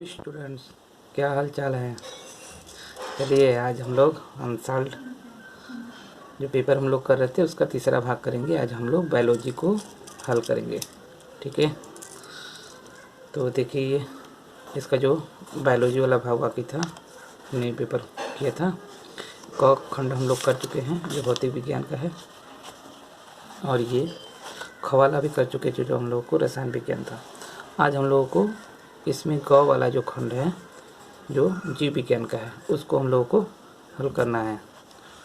Students, क्या हाल चाल है। चलिए आज हम लोग अनसॉल्व्ड जो पेपर हम लोग कर रहे थे उसका तीसरा भाग करेंगे। आज हम लोग बायोलॉजी को हल करेंगे, ठीक है। तो देखिए इसका जो बायोलॉजी वाला भाग बाकी था, हमने पेपर किया था। क खंड हम लोग कर चुके हैं जो भौतिक विज्ञान का है, और ये ख वाला भी कर चुके थे जो हम लोग को रसायन विज्ञान था। आज हम लोगों को इसमें ग वाला जो खंड है जो जीव विज्ञान का है उसको हम लोगों को हल करना है,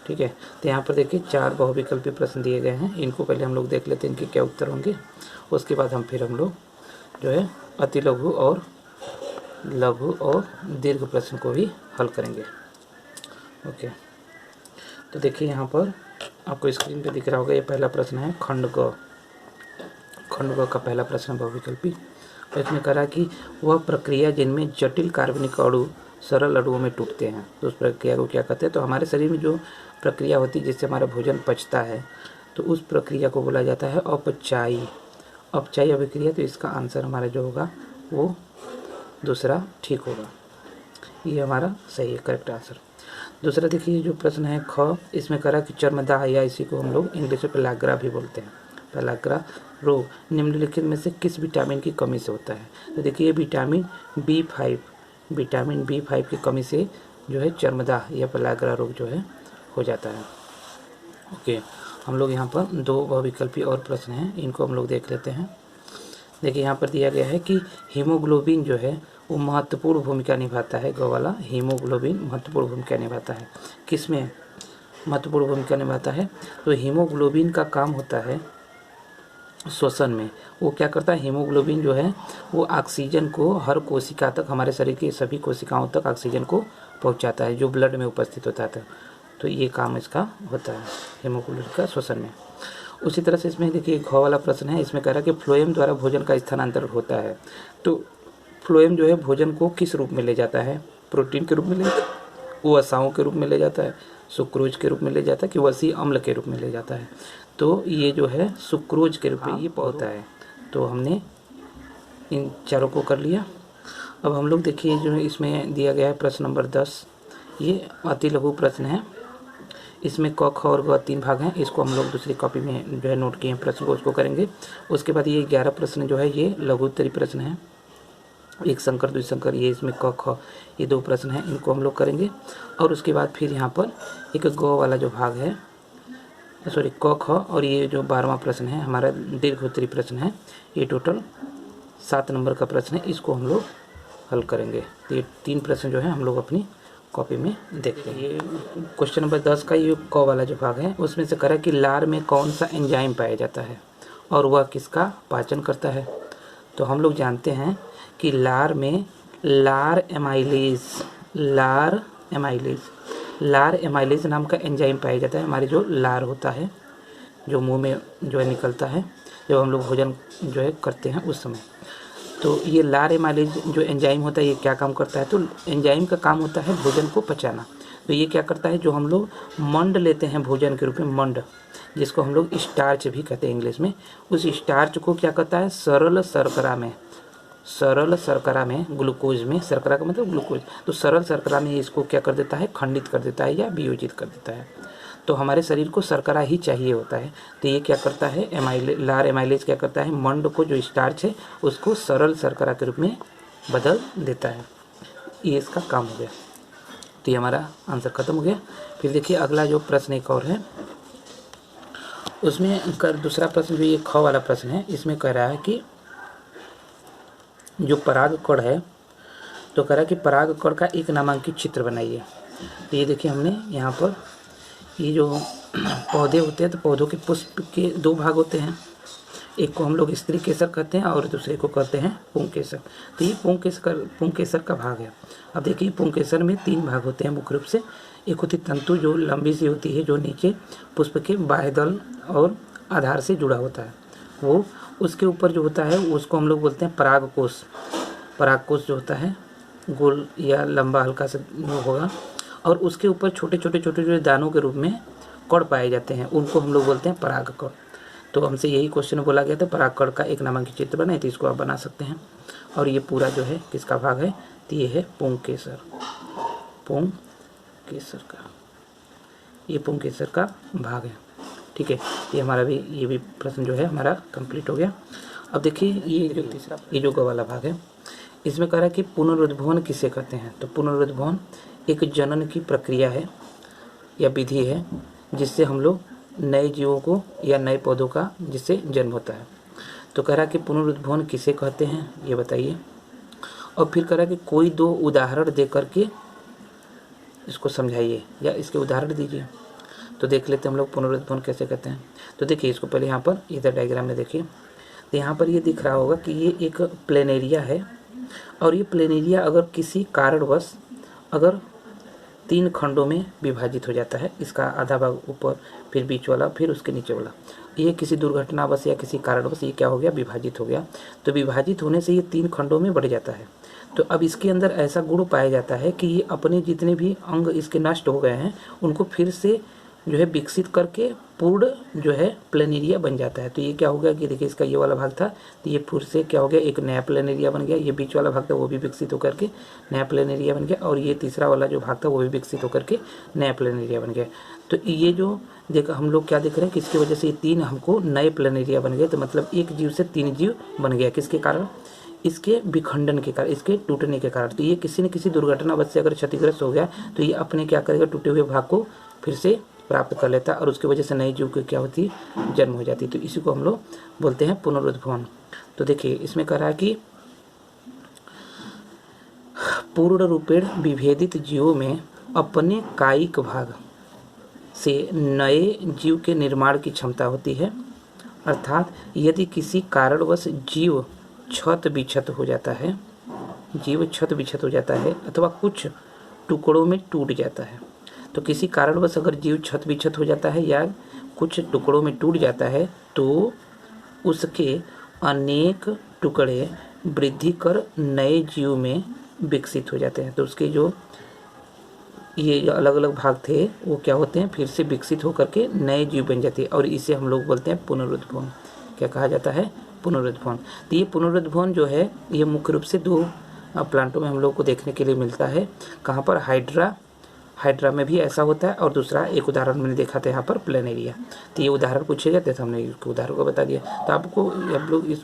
ठीक है। तो यहाँ पर देखिए 4 बहुविकल्पी प्रश्न दिए गए हैं। इनको पहले हम लोग देख लेते हैं इनके क्या उत्तर होंगे। उसके बाद हम लोग जो है अति लघु और लघु और दीर्घ प्रश्न को भी हल करेंगे, ओके। तो देखिए यहाँ पर आपको स्क्रीन पे दिख रहा होगा, ये पहला प्रश्न है खंड ग का पहला प्रश्न बहुविकल्पी। तो इसमें कहा कि वह प्रक्रिया जिनमें जटिल कार्बनिक अणु सरल अणुओं में टूटते हैं, तो उस प्रक्रिया को क्या कहते हैं। तो हमारे शरीर में जो प्रक्रिया होती है जिससे हमारा भोजन पचता है, तो उस प्रक्रिया को बोला जाता है अपचायी अभिक्रिया। तो इसका आंसर हमारा जो होगा वो दूसरा ठीक होगा, ये हमारा सही है, करेक्ट आंसर। दूसरा देखिए जो प्रश्न है ख, इसमें करा कि चर्मदाह या इसी को हम लोग इंग्लिश में पेलाग्रा भी बोलते हैं, पेलाग्रा रोग निम्नलिखित में से किस विटामिन की कमी से होता है। तो देखिए विटामिन B5 की कमी से जो है चर्मदाह या पेलाग्रा रोग जो है हो जाता है, ओके। हम लोग यहाँ पर 2 बहुविकल्पी और प्रश्न हैं, इनको हम लोग देख लेते हैं। देखिए यहाँ पर दिया गया है कि हीमोग्लोबिन जो है वो महत्वपूर्ण भूमिका निभाता है। ग वाला हीमोग्लोबिन महत्वपूर्ण भूमिका निभाता है, किसमें महत्वपूर्ण भूमिका निभाता है। तो हीमोग्लोबिन का काम होता है श्वसन में। वो क्या करता है, हीमोग्लोबिन जो है वो ऑक्सीजन को हर कोशिका तक, हमारे शरीर की सभी कोशिकाओं तक ऑक्सीजन को पहुंचाता है जो ब्लड में उपस्थित होता है। तो ये काम इसका होता है हीमोग्लोबिन का श्वसन में। उसी तरह से इसमें देखिए घ वाला प्रश्न है, इसमें कह रहा है कि फ्लोएम द्वारा भोजन का स्थानांतरण होता है। तो फ्लोएम जो है भोजन को किस रूप में ले जाता है, प्रोटीन के रूप में ले जाता है, वसाओं के रूप में ले जाता है, सुक्रोज के रूप में ले जाता है कि वसी अम्ल के रूप में ले जाता है। तो ये जो है सुक्रोज के रूप में ये होता है। तो हमने इन चारों को कर लिया। अब हम लोग देखिए जो इसमें दिया गया है प्रश्न नंबर 10, ये अति लघु प्रश्न है। इसमें क ख और ग 3 भाग हैं, इसको हम लोग दूसरी कॉपी में जो है नोट किए हैं प्रश्न को, उसको करेंगे। उसके बाद ये 11 प्रश्न जो है ये लघु उत्तरीय प्रश्न है, एक संकर द्विसंकर, ये इसमें क ख ये 2 प्रश्न हैं, इनको हम लोग करेंगे। और उसके बाद फिर यहाँ पर एक ग वाला जो भाग है, सॉरी क ख, और ये जो 12वां प्रश्न है हमारा दीर्घ उत्तरीय प्रश्न है, ये टोटल 7 नंबर का प्रश्न है, इसको हम लोग हल करेंगे। तो ये 3 प्रश्न जो है हम लोग अपनी कॉपी में देखते हैं। ये क्वेश्चन नंबर 10 का ये क वाला जो भाग है उसमें से करा कि लार में कौन सा एंजाइम पाया जाता है और वह किसका पाचन करता है। तो हम लोग जानते हैं कि लार में लार एमाइलेज नाम का एंजाइम पाया जाता है। हमारे जो लार होता है जो मुंह में जो है निकलता है जब हम लोग भोजन जो है करते हैं उस समय, तो ये लार एमाइलेज जो एंजाइम होता है ये क्या काम करता है। तो एंजाइम का काम होता है भोजन को पचाना। तो ये क्या करता है, जो हम लोग मंड लेते हैं भोजन के रूप में, मंड जिसको हम लोग स्टार्च भी कहते हैं इंग्लिश में, उस स्टार्च को क्या करता है सरल शर्करा में ग्लूकोज में, शर्करा का मतलब ग्लूकोज, तो सरल शर्करा में इसको क्या कर देता है, खंडित कर देता है या वियोजित कर देता है। तो हमारे शरीर को शर्करा ही चाहिए होता है। तो ये क्या करता है लार एमाइलेज क्या करता है, मंड को जो स्टार्च है उसको सरल शर्करा के रूप में बदल देता है। ये इसका काम हो गया। तो ये हमारा आंसर खत्म हो गया। फिर देखिए अगला जो प्रश्न एक और है, उसमें दूसरा प्रश्न जो ये ख वाला प्रश्न है, इसमें कह रहा है कि जो पराग कण है, तो कह रहा है कि पराग कण का एक नामांकित चित्र बनाइए। तो ये देखिए हमने यहाँ पर ये जो पौधे होते हैं, तो पौधों के पुष्प के 2 भाग होते हैं, एक को हम लोग स्त्री केसर कहते हैं और दूसरे को कहते हैं पुंकेसर। तो ये पुंकेसर का भाग है। अब देखिए पुंकेसर में 3 भाग होते हैं मुख्य रूप से। एक होती तंतु जो लंबी सी होती है, जो नीचे पुष्प के बाह्य दल और आधार से जुड़ा होता है, वो उसके ऊपर जो होता है उसको हम लोग बोलते हैं परागकोश। परागकोश जो होता है गोल या लंबा हल्का सा होगा, और उसके ऊपर छोटे छोटे दानों के रूप में कण पाए जाते हैं, उनको हम लोग बोलते हैं परागकण। तो हमसे यही क्वेश्चन बोला गया था, परागकण का एक नामांकित चित्र बनाए, तो इसको आप बना सकते हैं। और ये पूरा जो है किसका भाग है, तो ये है पुंकेसर, पुंकेसर का, ये पुंकेसर का भाग है। ठीक है, ये हमारा भी, ये भी प्रश्न जो है हमारा कंप्लीट हो गया। अब देखिए ये जो तीसरा, ये जो ग वाला भाग है, इसमें कह रहा है कि पुनरुद्भवन किसे कहते हैं। तो पुनरुद्भवन एक जनन की प्रक्रिया है या विधि है जिससे हम लोग नए जीवों को या नए पौधों का जिससे जन्म होता है। तो कह रहा है कि पुनरुद्भवन किसे कहते हैं ये बताइए। और फिर कह रहा है कि कोई 2 उदाहरण दे करके इसको समझाइए या इसके उदाहरण दीजिए। तो देख लेते हैं हम लोग पुनरुद्भवन कैसे कहते हैं। तो देखिए इसको पहले यहाँ पर इधर डायग्राम में देखिए, तो यहाँ पर ये दिख रहा होगा कि ये एक प्लेनेरिया है और ये प्लेनेरिया अगर किसी कारणवश अगर 3 खंडों में विभाजित हो जाता है, इसका आधा भाग ऊपर, फिर बीच वाला, फिर उसके नीचे वाला, ये किसी दुर्घटनावश या किसी कारणवश ये क्या हो गया, विभाजित हो गया। तो विभाजित होने से ये 3 खंडों में बढ़ जाता है। तो अब इसके अंदर ऐसा गुण पाया जाता है कि ये अपने जितने भी अंग इसके नष्ट हो गए हैं उनको फिर से जो है विकसित करके पूर्ण जो है प्लेनेरिया बन जाता है। तो ये क्या हो गया कि देखिए इसका ये वाला भाग था, तो ये फिर से क्या हो गया, एक नया प्लेनेरिया बन गया। ये बीच वाला भाग था वो भी विकसित होकर के नया प्लेनेरिया बन गया, और ये तीसरा वाला जो भाग था वो भी विकसित होकर के नया प्लेनेरिया बन गया। तो ये जो देखो हम लोग क्या देख रहे हैं कि इसकी वजह से ये 3 हमको नए प्लेनेरिया बन गए। तो मतलब एक जीव से 3 जीव बन गया, किसके कारण, इसके विखंडन के कारण, इसके टूटने के कारण। तो ये किसी न किसी दुर्घटनावश से अगर क्षतिग्रस्त हो गया तो ये अपने क्या करेगा, टूटे हुए भाग को फिर से प्राप्त कर लेता और उसकी वजह से नए जीव की क्या होती, जन्म हो जाती। तो इसी को हम लोग बोलते हैं पुनरुद्भवन। तो देखिए इसमें कह रहा है कि पूर्ण रूपेण विभेदित जीवों में अपने कायिक भाग से नए जीव के निर्माण की क्षमता होती है। अर्थात यदि किसी कारणवश जीव क्षत विक्षत हो जाता है, जीव क्षत विक्षत हो जाता है अथवा कुछ टुकड़ों में टूट जाता है, तो किसी कारणवश अगर जीव क्षत विक्षत हो जाता है या कुछ टुकड़ों में टूट जाता है तो उसके अनेक टुकड़े वृद्धि कर नए जीव में विकसित हो जाते हैं। तो उसके जो ये जो अलग अलग भाग थे वो क्या होते हैं, फिर से विकसित होकर के नए जीव बन जाते हैं, और इसे हम लोग बोलते हैं पुनरुद्भवन। क्या कहा जाता है, पुनरुद्भवन। तो ये पुनरुद्भवन जो है ये मुख्य रूप से 2 प्लांटों में हम लोग को देखने के लिए मिलता है। कहाँ पर, हाइड्रा में भी ऐसा होता है, और दूसरा एक उदाहरण मैंने देखा था यहाँ पर प्लेनेरिया। तो ये उदाहरण पूछे गए थे तो हमने इसके उदाहरण को बता दिया। तो आपको आप लोग इस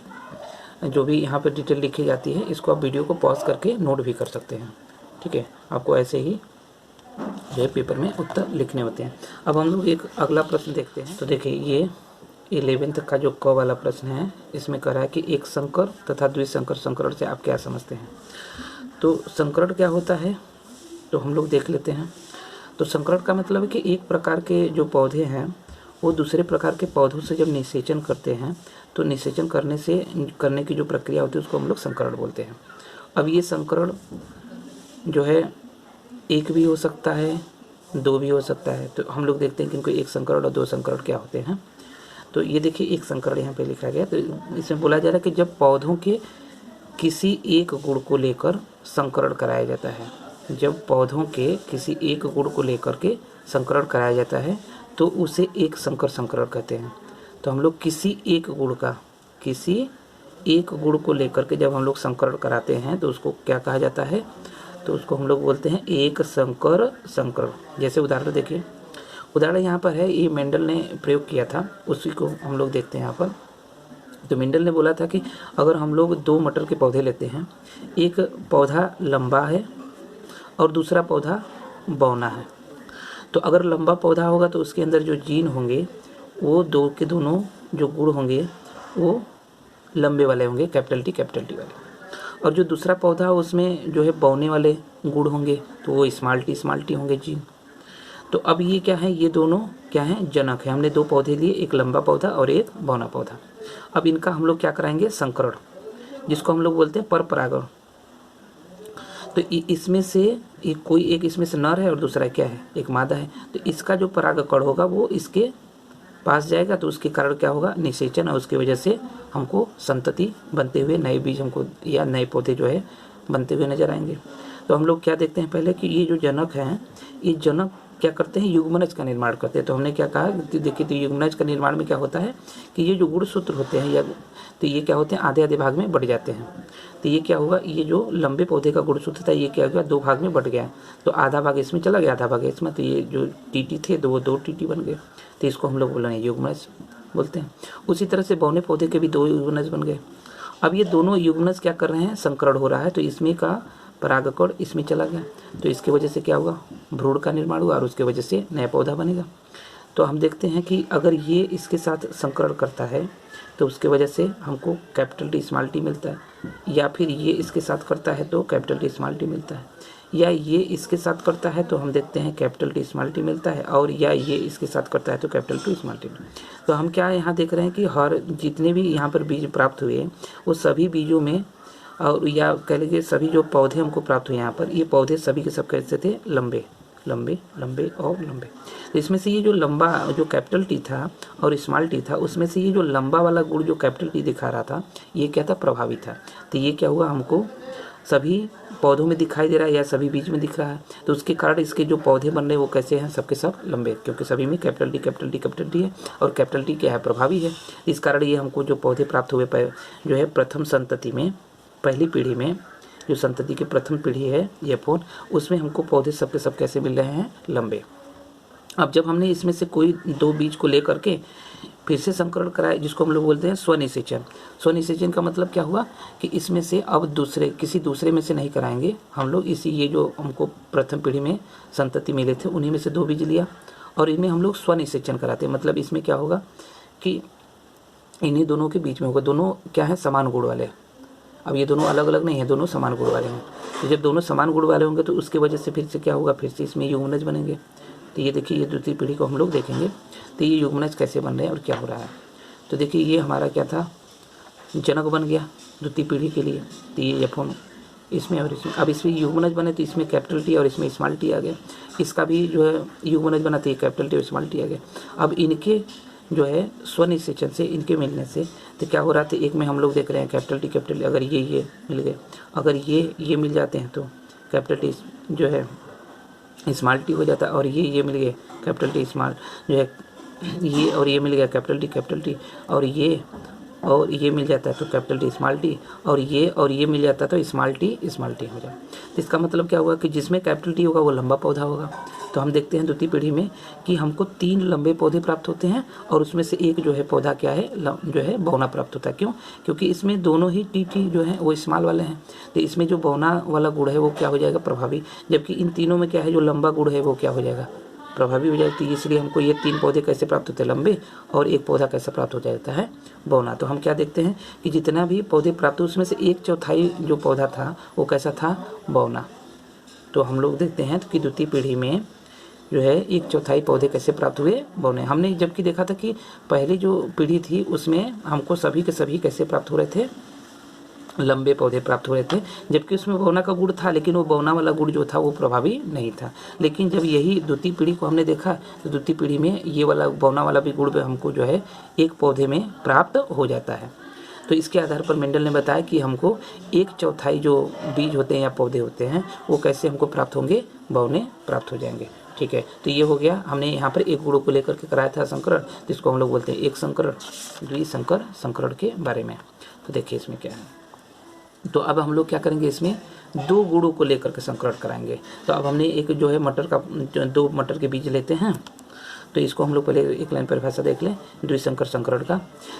जो भी यहाँ पर डिटेल लिखी जाती है इसको आप वीडियो को पॉज करके नोट भी कर सकते हैं। ठीक है, आपको ऐसे ही जो है पेपर में उत्तर लिखने होते हैं। अब हम लोग एक अगला प्रश्न देखते हैं। तो देखिए ये 11th का जो क वाला प्रश्न है, इसमें कह रहा है कि एक संकर तथा द्विसंकर संकरण से आप क्या समझते हैं। तो संकरण क्या होता है तो हम लोग देख लेते हैं। तो संकरण का मतलब है कि एक प्रकार के जो पौधे हैं वो दूसरे प्रकार के पौधों से जब निषेचन करते हैं तो निषेचन करने की जो प्रक्रिया होती है उसको हम लोग संकरण बोलते हैं। अब ये संकरण जो है एक भी हो सकता है, 2 भी हो सकता है। तो हम लोग देखते हैं कि इनको एक संकरण और 2 संकरण क्या होते हैं। तो ये देखिए एक संकरण यहाँ पे लिखा गया। तो इसमें बोला जा रहा है कि जब पौधों के किसी एक गुण को लेकर संकरण कराया जाता है, जब पौधों के किसी एक गुण को लेकर के संकरण कराया जाता है तो उसे एक संकर संकरण कहते हैं। तो हम लोग किसी एक गुण को लेकर के जब हम लोग संकरण कराते हैं तो उसको क्या कहा जाता है, तो उसको हम लोग बोलते हैं एक संकर संकरण। जैसे उदाहरण देखिए, उदाहरण यहाँ पर है, ये मेंडल ने प्रयोग किया था, उसी को हम लोग देखते हैं यहाँ पर। तो मेंडल ने बोला था कि अगर हम लोग 2 मटर के पौधे लेते हैं, एक पौधा लंबा है और दूसरा पौधा बौना है, तो अगर लंबा पौधा होगा तो उसके अंदर जो जीन होंगे वो 2 के दोनों जो गुण होंगे वो लंबे वाले होंगे, कैपिटल टी वाले, और जो दूसरा पौधा है उसमें जो है बौने वाले गुण होंगे तो वो स्मॉल टी होंगे जीन। तो अब ये क्या है, ये दोनों क्या है, जनक है। हमने 2 पौधे लिए, एक लंबा पौधा और एक बौना पौधा। अब इनका हम लोग क्या कराएंगे, संकरण, जिसको हम लोग बोलते हैं पर परागण। तो इसमें से एक कोई एक इसमें से नर है और दूसरा क्या है, एक मादा है। तो इसका जो परागकण होगा वो इसके पास जाएगा तो उसके कारण क्या होगा, निषेचन, और उसकी वजह से हमको संतति बनते हुए नए बीज हमको या नए पौधे जो है बनते हुए नजर आएंगे। तो हम लोग क्या देखते हैं पहले कि ये जो जनक हैं, ये जनक क्या करते हैं, युग्मनज का निर्माण करते हैं। तो हमने क्या कहा कि देखिए, तो युग्मनज का निर्माण में क्या होता है कि ये जो गुणसूत्र होते हैं या तो ये क्या होते हैं, आधे आधे भाग में बढ़ जाते हैं। तो ये क्या हुआ, ये जो लंबे पौधे का गुणसूत्र था ये क्या हुआ, 2 भाग में बढ़ गया। तो आधा भाग इसमें चला गया, आधा भाग इसमें, तो ये जो टीटी थे दो टीटी बन गए। तो इसको हम लोग बोलेंगे युग्मनज बोलते हैं। उसी तरह से बौने पौधे के भी 2 युग्मनज बन गए। अब ये दोनों युग्मनज क्या कर रहे हैं, संकरण हो रहा है। तो इसमें का परागकण इसमें चला गया, तो इसकी वजह से क्या हुआ, भ्रूण का निर्माण हुआ और उसके वजह से नया पौधा बनेगा। तो हम देखते हैं कि अगर ये इसके साथ संकरण करता है तो उसके वजह से हमको कैपिटल टी स्मॉल टी मिलता है, या फिर ये इसके साथ करता है तो कैपिटल टी स्मॉल टी मिलता है, या ये इसके साथ करता है तो हम देखते हैं कैपिटल टी स्मॉल टी मिलता है, और या ये इसके साथ करता है तो कैपिटल टी स्मॉल टी। तो हम क्या यहाँ देख रहे हैं कि हर जितने भी यहाँ पर बीज प्राप्त हुए वो सभी बीजों में, और या कह लीजिए सभी जो पौधे हमको प्राप्त हुए यहाँ पर, ये पौधे सभी के सब कैसे थे, लंबे लंबे लंबे और लंबे। तो इसमें से ये जो लंबा जो कैपिटल टी था और स्मॉल टी था, उसमें से ये जो लंबा वाला गुण जो कैपिटल टी दिखा रहा था ये क्या था, प्रभावी था। तो ये क्या हुआ, हमको सभी पौधों में दिखाई दे रहा है या सभी बीज में दिख रहा है। तो उसके कारण इसके जो पौधे बन रहे हैं वो कैसे हैं, सबके सब लंबे, क्योंकि सभी में capital T capital T capital T है, और कैपिटल टी क्या है, प्रभावी है। इस कारण ये हमको जो पौधे प्राप्त हुए जो है प्रथम संतति में, पहली पीढ़ी में, जो संतति की प्रथम पीढ़ी है ये फोन, उसमें हमको पौधे सबके सब कैसे मिल रहे हैं, लंबे। अब जब हमने इसमें से कोई 2 बीज को लेकर के फिर से संकरण कराया, जिसको हम लोग बोलते हैं स्वनिषेचन। स्वनिषेचन का मतलब क्या हुआ कि इसमें से अब किसी दूसरे में से नहीं कराएंगे हम लोग, इसी ये जो हमको प्रथम पीढ़ी में संतति मिले थे उन्हीं में से 2 बीज लिया और इनमें हम लोग स्वनिषेचन कराते हैं। मतलब इसमें क्या होगा कि इन्हीं दोनों के बीच में होगा, दोनों क्या है, समान गुण वाले। अब ये दोनों अलग अलग नहीं है, दोनों समान गुण वाले हैं। तो जब दोनों समान गुण वाले होंगे तो उसकी वजह से फिर से क्या होगा, फिर से इसमें युग्मनज बनेंगे। तो ये देखिए, ये द्वितीय पीढ़ी को हम लोग देखेंगे तो ये युग्मनज कैसे बन रहे हैं और क्या हो रहा है। तो देखिए, ये हमारा क्या था, जनक बन गया द्वितीय पीढ़ी के लिए। तो ये F1 इसमें और इसमें, अब इसमें युग्मनज बने तो इसमें कैपिटल टी और इसमें स्मॉल टी आ गया। इसका भी जो है युग्मनज बना तो ये कैपिटल टी और स्मॉल टी आ गया। अब इनके जो है स्वनिषेचन से, इनके मिलने से तो क्या हो रहा था, एक में हम लोग देख रहे हैं कैपिटल टी कैपिटल टी, अगर ये मिल गए, अगर ये मिल जाते हैं तो कैपिटल टी जो है स्मॉल टी हो जाता है, और ये मिल गए कैपिटल टी स्मॉल जो है ये, और ये मिल गया कैपिटल टी, और ये मिल जाता है तो कैपिटल टी स्मॉल टी, और ये मिल जाता है तो स्मॉल टी हो जाए। तो इसका मतलब क्या हुआ कि जिसमें कैपिटल टी होगा वो लंबा पौधा होगा। तो हम देखते हैं द्वितीय पीढ़ी में कि हमको 3 लंबे पौधे प्राप्त होते हैं और उसमें से एक जो है पौधा क्या है, जो है बौना प्राप्त होता है। क्यों, क्योंकि इसमें दोनों ही टी जो है वो स्मॉल वाले हैं। तो इसमें जो बौना वाला गुण है वो क्या हो जाएगा, प्रभावी, जबकि इन तीनों में क्या है, जो लंबा गुण है वो क्या हो जाएगा, प्रभावी हो जाती है। इसलिए हमको ये 3 पौधे कैसे प्राप्त होते हैं, लंबे, और एक पौधा कैसे प्राप्त हो जाता है, बौना। तो हम क्या देखते हैं कि जितना भी पौधे प्राप्त हुए उसमें से 1/4 जो पौधा था वो कैसा था, बौना। तो हम लोग देखते हैं कि द्वितीय पीढ़ी में जो है 1/4 पौधे कैसे प्राप्त हुए, बौने। हमने जबकि देखा था कि पहली जो पीढ़ी थी उसमें हमको सभी के सभी कैसे प्राप्त हो रहे थे, लंबे पौधे प्राप्त हो रहे थे, जबकि उसमें बौना का गुण था, लेकिन वो बौना वाला गुण जो था वो प्रभावी नहीं था। लेकिन जब यही द्वितीय पीढ़ी को हमने देखा तो द्वितीय पीढ़ी में ये वाला बौना वाला भी गुण हमको जो है एक पौधे में प्राप्त हो जाता है। तो इसके आधार पर मेंडल ने बताया कि हमको 1/4 जो बीज होते हैं या पौधे होते हैं वो कैसे हमको प्राप्त होंगे, बौने प्राप्त हो जाएंगे। ठीक है, तो ये हो गया, हमने यहाँ पर एक गुणों को लेकर के कराया था संकरण, जिसको हम लोग बोलते हैं एक संकरण, द्विसंकर संकरण के बारे में। तो देखिए इसमें क्या है, तो अब हम लोग क्या करेंगे, इसमें 2 गुणों को लेकर के संकरण कराएंगे। तो अब हमने एक जो है मटर का 2 मटर के बीज लेते हैं, तो इसको हम लोग पहले एक लाइन परिभाषा देख लें द्विसंकर संकरण का।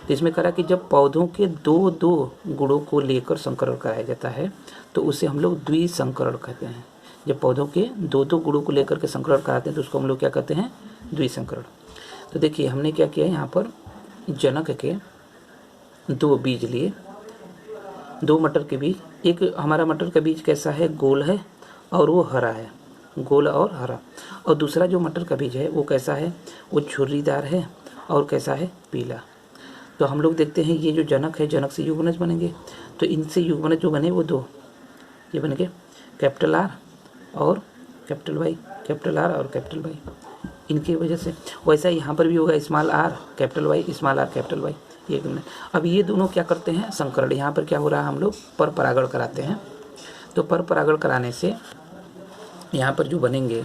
तो इसमें करा कि जब पौधों के 2 गुणों को लेकर संकरण कराया जाता है तो उसे हम लोग द्विसंकरण कहते हैं। जब पौधों के 2 गुणों को लेकर के संकरण कराते हैं तो उसको हम लोग क्या कहते हैं, द्विसंकरण। तो देखिए हमने क्या किया, यहाँ पर जनक के 2 बीज लिए, 2 मटर के बीज। एक हमारा मटर का बीज कैसा है, गोल है और वो हरा है, गोल और हरा। और दूसरा जो मटर का बीज है वो कैसा है, वो छुर्रीदार है और कैसा है, पीला। तो हम लोग देखते हैं ये जो जनक है, जनक से युग्मनज बनेंगे। तो इनसे युग्मनज जो बने वो 2 ये बन गए, कैपिटल आर और कैपिटल वाई, कैपिटल आर और कैपिटल वाई। इनकी वजह से वैसा यहाँ पर भी होगा, small R capital Y, small R capital Y. ये अब ये दोनों क्या करते हैं, संकरण। यहाँ पर क्या हो रहा है, हम लोग पर परागण कराते हैं। तो पर परागण कराने से यहाँ पर जो बनेंगे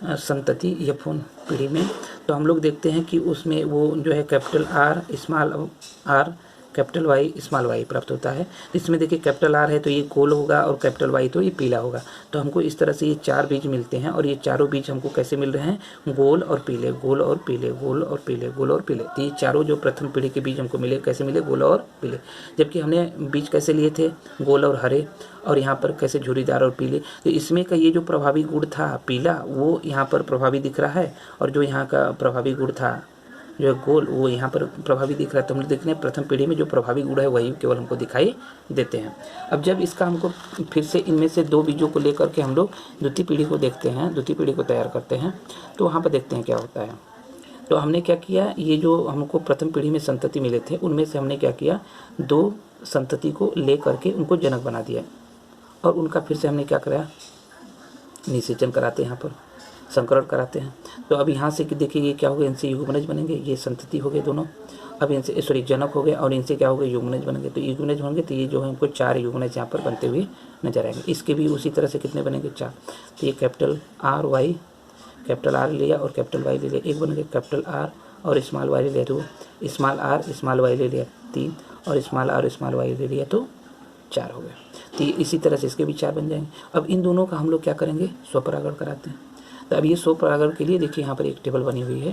संतति यफोन पीढ़ी में, तो हम लोग देखते हैं कि उसमें वो जो है capital R small R capital Y small Y प्राप्त होता है। इसमें देखिए कैपिटल आर है तो ये गोल होगा और कैपिटल वाई तो ये पीला होगा। तो हमको इस तरह से ये 4 बीज मिलते हैं और ये चारों बीज हमको कैसे मिल रहे हैं, गोल और पीले, गोल और पीले, गोल और पीले, गोल और पीले। तो ये चारों जो प्रथम पीढ़ी के बीज हमको मिले कैसे मिले, गोल और पीले। जबकि हमने बीज कैसे लिए थे, गोल और हरे, और यहाँ पर कैसे झुर्रीदार और पीले। तो इसमें का ये जो प्रभावी गुण था पीला वो यहाँ पर प्रभावी दिख रहा है, और जो यहाँ का प्रभावी गुण था जो है गोल वो यहाँ पर प्रभावी दिख रहा है। तो हम लोग देखते हैं प्रथम पीढ़ी में जो प्रभावी गुण है वही केवल हमको दिखाई देते हैं। अब जब इसका हमको फिर से इनमें से 2 बीजों को लेकर के हम लोग द्वितीय पीढ़ी को देखते हैं, द्वितीय पीढ़ी को तैयार करते हैं, तो वहाँ पर देखते हैं क्या होता है। तो हमने क्या किया, ये जो हमको प्रथम पीढ़ी में संतति मिले थे उनमें से हमने क्या किया, 2 संतति को ले करके उनको जनक बना दिया, और उनका फिर से हमने क्या कराया, निषेचन कराते हैं, यहाँ पर संकरण कराते हैं। तो अब यहाँ से देखिए ये क्या हो गया, इनसे युग्मनज बनेंगे, ये संतति हो गए दोनों। अब इनसे सॉरी जनक हो गए और इनसे क्या हो गए, युग्मनज बनेंगे। तो युग्मनज होंगे तो ये जो है हमको 4 युग्मनज यहाँ पर बनते हुए नजर आएंगे। इसके भी उसी तरह से कितने बनेंगे, 4। तो ये capital R Y, capital R लिया और कैपिटल वाई ले लिया, 1 बन गया। कैपिटल आर और स्मॉल वाई ले लिया, 2। स्मॉल आर स्मॉल वाई ले लिया, 3। और स्मॉल आर स्मॉल वाई ले लिया तो 4 हो गया। तो इसी तरह से इसके भी 4 बन जाएंगे। अब इन दोनों का हम लोग क्या करेंगे, स्वपरागण कराते हैं। तो अब ये स्वपरागण के लिए देखिए यहाँ पर एक टेबल बनी हुई है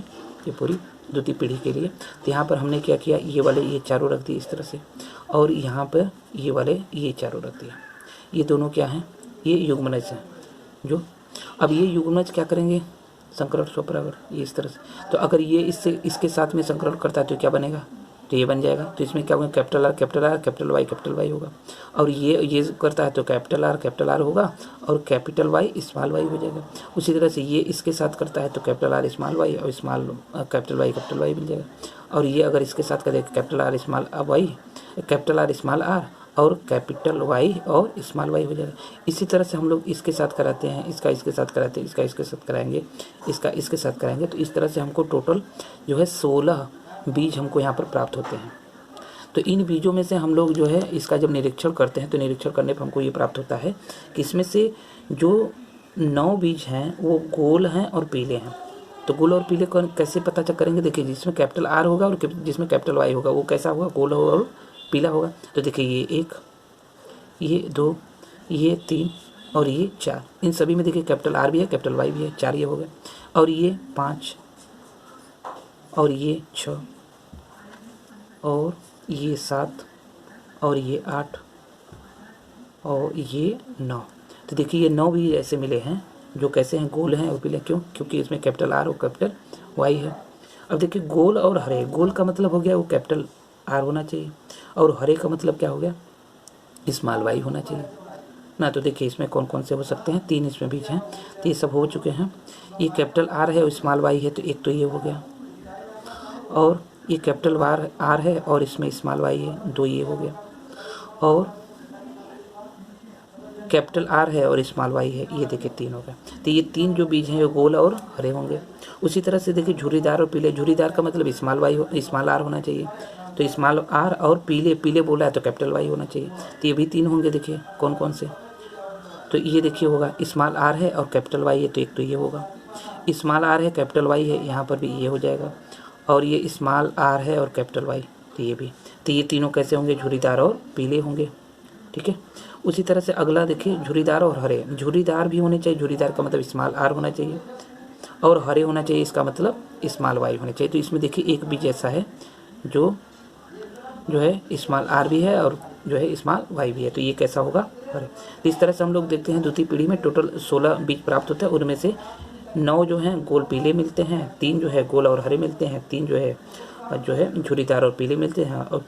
ये पूरी द्वितीय पीढ़ी के लिए। तो यहाँ पर हमने क्या किया, ये वाले ये चारों रख दिए इस तरह से, और यहाँ पर ये वाले ये चारों रख दिया। ये दोनों क्या हैं, ये युग्मनज हैं जो। अब ये युग्मनज क्या करेंगे, संकरण स्वपरागण, ये इस तरह से। तो अगर ये इसके साथ में संकरण करता है तो क्या बनेगा, तो ये बन जाएगा। तो इसमें क्या होगा, कैपिटल आर कैपिटल वाई होगा। और ये करता है तो कैपिटल आर होगा और कैपिटल वाई स्मॉल वाई हो जाएगा। उसी तरह से ये इसके साथ करता है तो कैपिटल आर स्मॉल वाई और कैपिटल वाई मिल जाएगा। और ये अगर इसके साथ करेगा capital R small Y, capital R small R और कैपिटल वाई और स्मॉल वाई हो जाएगा। इसी तरह से हम लोग इसके साथ कराते हैं, इसका इसके साथ कराते हैं, इसका इसके साथ कराएंगे, इसका इसके साथ कराएंगे। तो इस तरह से हमको टोटल जो है 16 बीज हमको यहाँ पर प्राप्त होते हैं। तो इन बीजों में से हम लोग जो है इसका जब निरीक्षण करते हैं तो निरीक्षण करने पर हमको ये प्राप्त होता है कि इसमें से जो 9 बीज हैं वो गोल हैं और पीले हैं। तो गोल और पीले कैसे पता चेक करेंगे, देखिए जिसमें कैपिटल आर होगा और जिसमें कैपिटल वाई होगा वो कैसा होगा, गोल होगा और पीला होगा। तो देखिए ये 1, ये 2, ये 3 और ये 4, इन सभी में देखिए कैपिटल आर भी है कैपिटल वाई भी है, 4 ये हो गए। और ये 5 और ये 6 और ये 7 और ये 8 और ये 9। तो देखिए ये 9 भी ऐसे मिले हैं जो कैसे हैं, गोल हैं और पीले। क्यों, क्योंकि इसमें कैपिटल आर और कैपिटल वाई है। अब देखिए गोल और हरे, गोल का मतलब हो गया वो कैपिटल आर होना चाहिए और हरे का मतलब क्या हो गया, स्मॉल वाई होना चाहिए ना। तो देखिए इसमें कौन कौन से हो सकते हैं, 3 इसमें बीज हैं, तो ये सब हो चुके हैं। ये कैपिटल आर है और स्मॉल वाई है तो एक तो ये हो गया, और ये कैपिटल आर है और इसमें स्मॉल वाई है, 2 ये हो गया, और कैपिटल आर है और स्मॉल वाई है, ये देखिए 3 हो गया। तो ये 3 जो बीज हैं वो गोल और हरे होंगे। उसी तरह से देखिए झुर्रीदार और पीले, झुर्रीदार का मतलब स्मॉल आर होना चाहिए। तो स्मॉल आर और पीले बोला है तो कैपिटल वाई होना चाहिए। तो ये भी 3 होंगे, देखिए कौन कौन से। तो ये देखिए होगा स्मॉल आर है और कैपिटल वाई है तो एक तो ये होगा, स्मॉल आर है कैपिटल वाई है, यहाँ पर भी ये हो जाएगा। और ये स्मॉल आर है और कैपिटल वाई तो ये भी। तो ये तीनों कैसे होंगे, झुर्रीदार और पीले होंगे, ठीक है। उसी तरह से अगला देखिए झुर्रीदार और हरे, झुर्रीदार भी होने चाहिए, झुर्रीदार का मतलब स्मॉल आर होना चाहिए, और हरे होना चाहिए इसका मतलब स्मॉल वाई होना चाहिए। तो इसमें देखिए एक बीज ऐसा है जो है स्मॉल आर भी है और जो है स्मॉल वाई भी है, तो ये कैसा होगा, हरे। तो इस तरह से हम लोग देखते हैं द्वितीय पीढ़ी में टोटल 16 बीज प्राप्त होता है। उनमें से 9 जो हैं गोल पीले मिलते हैं, 3 जो है गोल और हरे मिलते हैं, 3 जो है झुर्रीदार और पीले मिलते हैं, और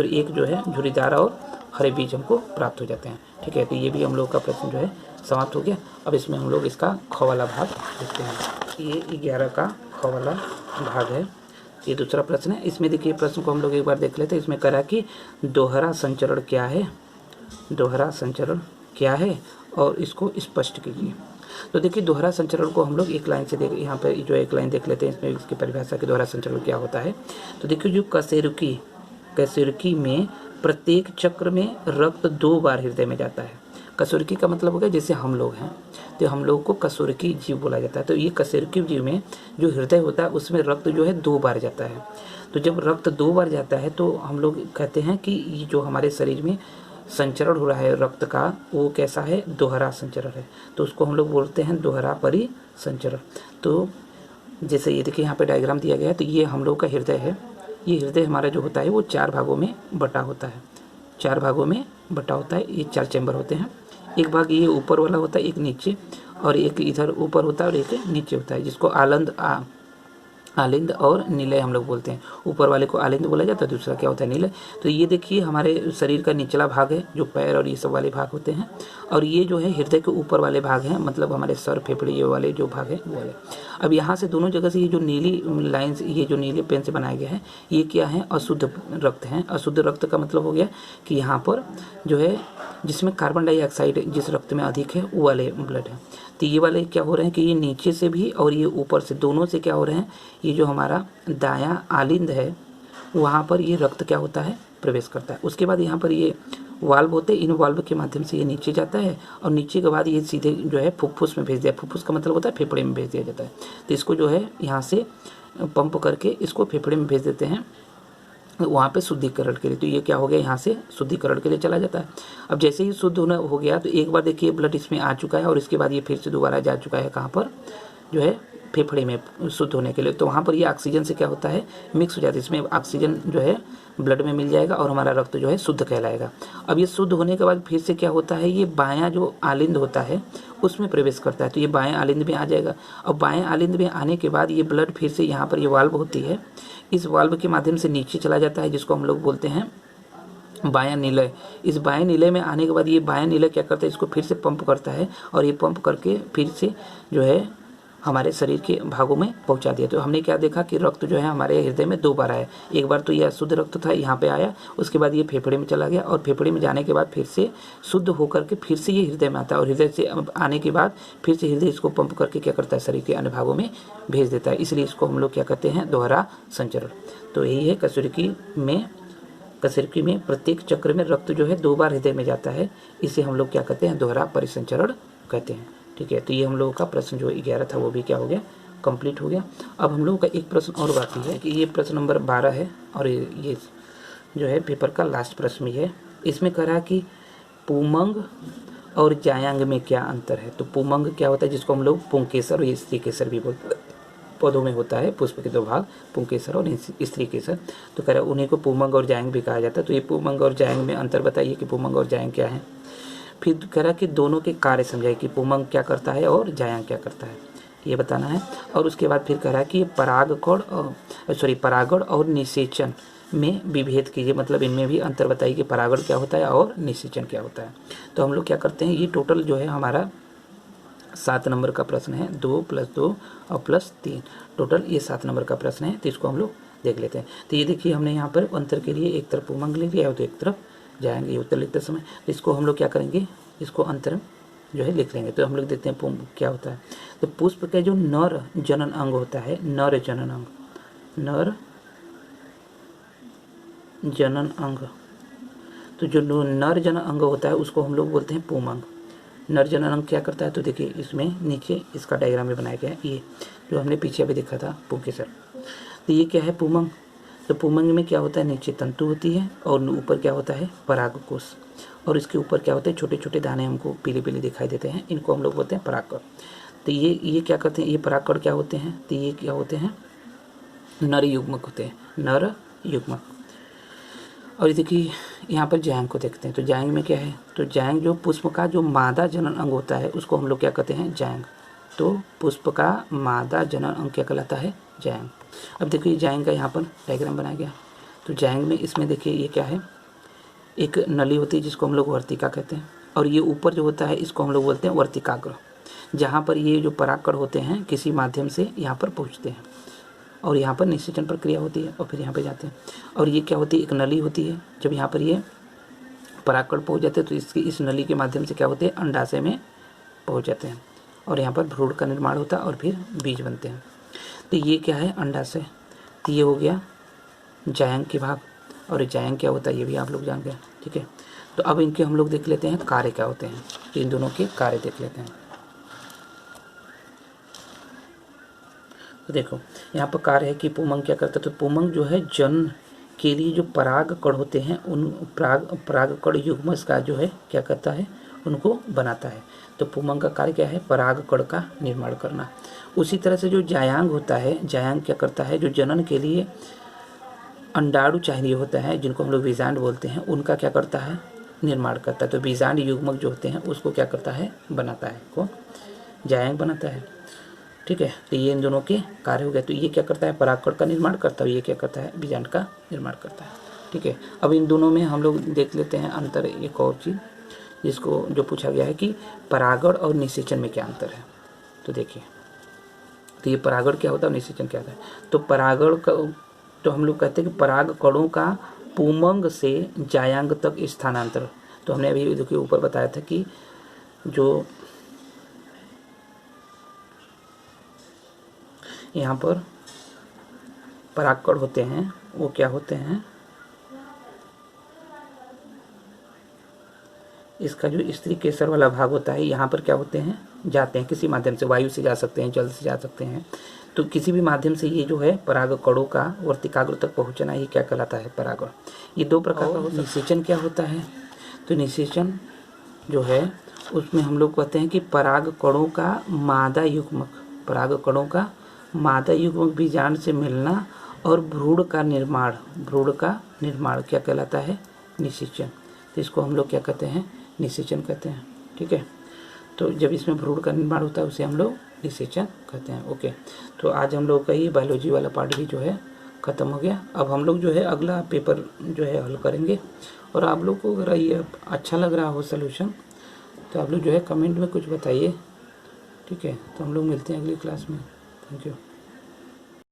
1 जो है झुर्रीदार और हरे बीज हमको प्राप्त हो जाते हैं, ठीक है। तो ये भी हम लोग का प्रश्न जो है समाप्त हो गया। अब इसमें हम लोग इसका ख वाला भाग देखते हैं। ये 11 का ख वाला भाग है, ये दूसरा प्रश्न है। इसमें देखिए प्रश्न को हम लोग एक बार देख लेते हैं। इसमें करा कि दोहरा संचरण क्या है, दोहरा संचरण क्या है और इसको स्पष्ट कीजिए। तो देखिए दोहरा संचरण को हम लोग एक लाइन से यहाँ पर जो एक लाइन देख लेते हैं, इसमें इसकी परिभाषा कि दोहरा संचरण क्या होता है। तो देखिए जो कशेरुकी में प्रत्येक चक्र में रक्त 2 बार हृदय में जाता है, कशेरुकी का मतलब हो गया जैसे हम लोग हैं, तो हम लोग को कशेरुकी जीव बोला जाता है। तो ये कशेरुकी जीव में जो हृदय होता है उसमें रक्त जो है 2 बार जाता है। तो जब रक्त 2 बार जाता है तो हम लोग कहते हैं कि ये जो हमारे शरीर में संचरण हो रहा है रक्त का, वो कैसा है, दोहरा संचरण है। तो उसको हम लोग बोलते हैं दोहरा परिसंचरण। तो जैसे ये देखिए यहाँ पे डायग्राम दिया गया है, तो ये हम लोग का हृदय है। ये हृदय हमारा जो होता है वो 4 भागों में बटा होता है, 4 भागों में बटा होता है। ये 4 चैम्बर होते हैं। एक भाग ये ऊपर वाला होता है, एक नीचे, और एक इधर ऊपर होता है और एक नीचे होता है, जिसको आलिंद और नीलय हम लोग बोलते हैं। ऊपर वाले को आलिंद बोला जाता है, दूसरा क्या होता है, नीलय। तो ये देखिए हमारे शरीर का निचला भाग है जो पैर और ये सब वाले भाग होते हैं, और ये जो है हृदय के ऊपर वाले भाग हैं, मतलब हमारे सर फेफड़े ये वाले जो भाग है वो वाले। अब यहाँ से दोनों जगह से ये जो नीली लाइन्स, ये जो नीले पेन से बनाया गया है, ये क्या है, अशुद्ध रक्त है। अशुद्ध रक्त का मतलब हो गया कि यहाँ पर जो है जिसमें कार्बन डाइऑक्साइड जिस रक्त में अधिक है वो वाले ब्लड है। तो ये वाले क्या हो रहे हैं कि ये नीचे से भी और ये ऊपर से दोनों से क्या हो रहे हैं, ये जो हमारा दायां आलिंद है वहाँ पर ये रक्त क्या होता है, प्रवेश करता है। उसके बाद यहाँ पर ये वाल्व होते हैं, इन वाल्व के माध्यम से ये नीचे जाता है, और नीचे के बाद ये सीधे जो है फुफ्फुस में भेज दिया। फुफ्फुस का मतलब होता है फेफड़े में भेज दिया जाता है। तो इसको जो है यहाँ से पंप करके इसको फेफड़े में भेज देते हैं वहाँ पे शुद्धिकरण के लिए। तो ये क्या हो गया, यहाँ से शुद्धिकरण के लिए चला जाता है। अब जैसे ही शुद्ध होना हो गया तो एक बार देखिए ब्लड इसमें आ चुका है, और इसके बाद ये फिर से दोबारा जा चुका है कहाँ पर, जो है फेफड़े में शुद्ध होने के लिए। तो वहाँ पर ये ऑक्सीजन से क्या होता है, मिक्स हो जाता है। इसमें ऑक्सीजन जो है ब्लड में मिल जाएगा और हमारा रक्त जो है शुद्ध कहलाएगा। अब ये शुद्ध होने के बाद फिर से क्या होता है, ये बायां जो आलिंद होता है उसमें प्रवेश करता है। तो ये बाएं आलिंद में आ जाएगा। अब बाएं आलिंद में आने के बाद ये ब्लड फिर से यहाँ पर ये वाल्व होती है, इस वाल्व के माध्यम से नीचे चला जाता है, जिसको हम लोग बोलते हैं बायां नीलय। इस बाएं नीलय में आने के बाद ये बायां नीलय क्या करता है, इसको फिर से पंप करता है, और ये पंप करके फिर से जो है हमारे शरीर के भागों में पहुंचा दिया। तो हमने क्या देखा कि रक्त जो है हमारे हृदय में 2 बार आया। एक बार तो ये अशुद्ध रक्त था, यहाँ पे आया, उसके बाद ये फेफड़े में चला गया, और फेफड़े में जाने के बाद फिर से शुद्ध होकर के फिर से ये हृदय में आता है, और हृदय से आने के बाद फिर से हृदय इसको पंप करके क्या करता है, शरीर के अन्य भागों में भेज देता है। इसलिए इसको हम लोग क्या कहते हैं, दोहरा संचरण। तो यही है कशेरुकी में प्रत्येक चक्र में रक्त जो है 2 बार हृदय में जाता है। इसे हम लोग क्या कहते हैं, दोहरा परिसंचरण कहते हैं। ठीक है, तो ये हम लोगों का प्रश्न जो 11 था वो भी क्या हो गया, कंप्लीट हो गया। अब हम लोगों का एक प्रश्न और बाकी है कि ये प्रश्न नंबर 12 है, और ये जो है पेपर का लास्ट प्रश्न भी है। इसमें कह रहा है कि पुमंग और जायांग में क्या अंतर है। तो पुमंग क्या होता है, जिसको हम लोग पुंकेसर और स्त्री केसर भी बोलते हैं। पौधों में होता है पुष्प के 2 भाग, पुंकेसर और स्त्री केसर। तो कह रहा है उन्हीं को पुमंग और जायांग भी कहा जाता है। तो ये पुमंग और जायांग में अंतर बताइए कि पुमंग और जायांग क्या है। फिर कह रहा कि दोनों के कार्य समझाइए कि पुमंग क्या करता है और जायांग क्या करता है, ये बताना है। और उसके बाद फिर कह रहा है कि परागण और निषेचन में विभेद कीजिए, मतलब इनमें भी अंतर बताइए कि परागण क्या होता है और निषेचन क्या होता है। तो हम लोग क्या करते हैं, ये टोटल जो है हमारा 7 नंबर का प्रश्न है, 2 + 2 और +3, टोटल ये 7 नंबर का प्रश्न है। तो इसको हम लोग देख लेते हैं। तो ये देखिए हमने यहाँ पर अंतर के लिए एक तरफ पुमंग लिख लिया है, तो एक तरफ जाएंगे ये उत्तर लिखते समय। तो इसको हम लोग क्या करेंगे, इसको अंतर जो है लिख लेंगे। तो हम लोग देखते हैं पुष्प क्या होता है। तो पुष्प का जो नर जनन अंग होता है, नर जनन अंग, तो जो नर जनन अंग होता है उसको हम लोग बोलते हैं पुमंग। नर जनन अंग क्या करता है, तो देखिए इसमें नीचे इसका डायग्राम भी बनाया गया है, ये जो हमने पीछे अभी देखा था पुंकेसर। तो ये क्या है, पुमंग। तो पुमंग में क्या होता है, नीचे तंतु होती है और ऊपर क्या होता है, परागकोश, और इसके ऊपर क्या होते हैं, छोटे छोटे दाने हमको पीले पीले दिखाई देते हैं, इनको हम लोग बोलते हैं परागकण। तो ये क्या करते हैं, ये परागकण क्या होते हैं, तो ये क्या होते हैं, नर युग्मक होते हैं, नर युग्मक। और देखिए यहाँ पर जायांग को देखते हैं। तो जायांग में क्या है, तो जायांग जो पुष्प का जो मादा जनन अंग होता है उसको हम लोग क्या कहते हैं, जायांग। तो पुष्प का मादा जनन अंग क्या कहलाता है, जायांग। अब देखिए जायांग का यहाँ पर डायग्राम बनाया गया। तो जायांग में इसमें देखिए ये क्या है, एक नली होती है जिसको हम लोग वर्तिका कहते हैं, और ये ऊपर जो होता है इसको हम लोग बोलते हैं वर्तिकाग्र, जहाँ पर ये जो परागकण होते हैं किसी माध्यम से यहाँ पर पहुँचते हैं, और यहाँ पर निषेचन प्रक्रिया होती है और फिर यहाँ पे जाते हैं। और ये क्या होती है, एक नली होती है। जब यहाँ पर ये परागकण पहुँच जाते हैं तो इस नली के माध्यम से क्या होते हैं, अंडाशय में पहुँच जाते हैं, और यहाँ पर भ्रूण का निर्माण होता है और फिर बीज बनते हैं। तो ये क्या है, अंडाशय। तो ये हो गया जायांग के भाग, और जायांग क्या होता है ये भी आप लोग जान गए। ठीक है, तो अब इनके हम लोग देख लेते हैं कार्य क्या होते हैं, तो इन दोनों के कार्य देख लेते हैं। तो देखो यहाँ पर कार्य है कि पुमंग क्या करता है, तो पुमंग जो है जन के लिए जो पराग कण होते हैं उन पराग कण युग्मक का जो है क्या करता है, उनको बनाता है। तो पुमंग का कार्य क्या है, पराग कण का निर्माण करना। उसी तरह से जो जायांग होता है, जायांग क्या करता है, जो जनन के लिए अंडाणु चाहिए होता है, जिनको हम लोग बीजांड बोलते हैं, उनका क्या करता है, निर्माण करता है। तो बीजांड युग्मक जो होते हैं उसको क्या करता है, बनाता है, कौन, जायांग बनाता है। ठीक है, तो ये इन दोनों के कार्य हो गए। तो ये क्या करता है, परागकण का निर्माण करता है, ये क्या करता है, बीजांड का निर्माण करता है। ठीक है, अब इन दोनों में हम लोग देख लेते हैं अंतर, एक और चीज़ जिसको जो पूछा गया है कि परागण और निषेचन में क्या अंतर है। तो देखिए, तो ये परागण क्या होता है और निषेचन क्या होता है। तो परागण का, तो हम लोग कहते हैं कि पराग कणों का पुमंग से जायांग तक स्थानांतर। तो हमने अभी देखिए ऊपर बताया था कि जो यहाँ पर परागकण होते हैं वो क्या होते हैं, इसका जो स्त्री केसर वाला भाग होता है यहाँ पर क्या होते हैं, जाते हैं किसी माध्यम से, वायु से जा सकते हैं, जल से जा सकते हैं। तो किसी भी माध्यम से ये जो है परागकणों का वर्तिकाग्र तक पहुँचना ही क्या कहलाता है, परागण। ये दो प्रकार का। निषेचन क्या होता है, तो निषेचन जो है उसमें हम लोग कहते हैं कि परागकणों का मादा युग्मक, परागकणों का मादा युग्मक बीजांड से मिलना और भ्रूण का निर्माण क्या कहलाता है, निषेचन। तो इसको हम लोग क्या कहते हैं, निषेचन कहते हैं। ठीक है, तो जब इसमें भ्रूण का निर्माण होता है उसे हम लोग निषेचन कहते हैं। ओके, तो आज हम लोग का ये बायोलॉजी वाला पार्ट भी जो है ख़त्म हो गया। अब हम लोग जो है अगला पेपर जो है हल करेंगे। और आप लोग को अगर ये अच्छा लग रहा हो सोल्यूशन तो आप लोग जो है कमेंट में कुछ बताइए। ठीक है, तो हम लोग मिलते हैं अगली क्लास में। Thank you.